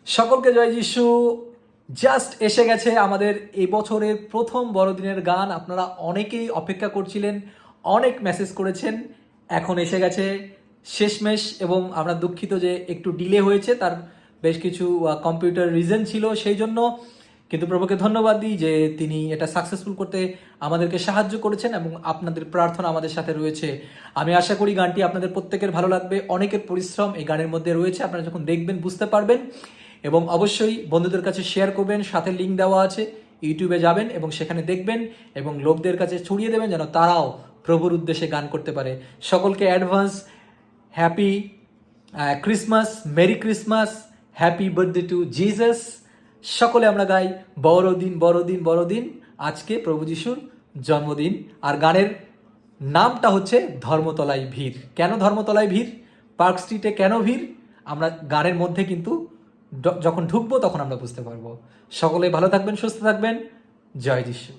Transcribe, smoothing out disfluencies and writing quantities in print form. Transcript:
সকলকে জয় যিশু। জাস্ট এসে গেছে আমাদের এই বছরের প্রথম বড়দিনের গান। আপনারা অনেকেই অপেক্ষা করছিলেন, অনেক মেসেজ করেছেন। এখন এসে গেছে শেষমেশ, এবং আমরা দুঃখিত যে একটু ডিলে হয়েছে, তার বেশ কিছু কম্পিউটার রিজন ছিল সেই জন্য। কিন্তু প্রভুকে ধন্যবাদ দিই যে তিনি এটা সাকসেসফুল করতে আমাদেরকে সাহায্য করেছেন এবং আপনাদের প্রার্থনা আমাদের সাথে রয়েছে। আমি আশা করি গানটি আপনাদের প্রত্যেকের ভালো লাগবে। অনেকের পরিশ্রম এই গানের মধ্যে রয়েছে, আপনারা যখন দেখবেন বুঝতে পারবেন। এবং অবশ্যই বন্ধুদের কাছে শেয়ার করবেন, সাথে লিঙ্ক দেওয়া আছে, ইউটিউবে যাবেন এবং সেখানে দেখবেন এবং লোকদের কাছে ছড়িয়ে দেবেন যেন তারাও প্রভুর উদ্দেশ্যে গান করতে পারে। সকলকে advance happy Christmas, merry Christmas, happy birthday to Jesus. সকলে আমরা গাই বড়দিন বড়দিন বড়দিন, আজকে প্রভু যিশুর জন্মদিন। আর গানের নামটা হচ্ছে ধর্মতলায় ভিড়। কেন ধর্মতলায় ভিড়, পার্ক স্ট্রিটে কেন ভিড়, আমরা গানের মধ্যে কিন্তু যখন ঢুকবো তখন আমরা বুঝতে পারবো। সকলে ভালো থাকবেন, সুস্থ থাকবেন। জয় যিশু।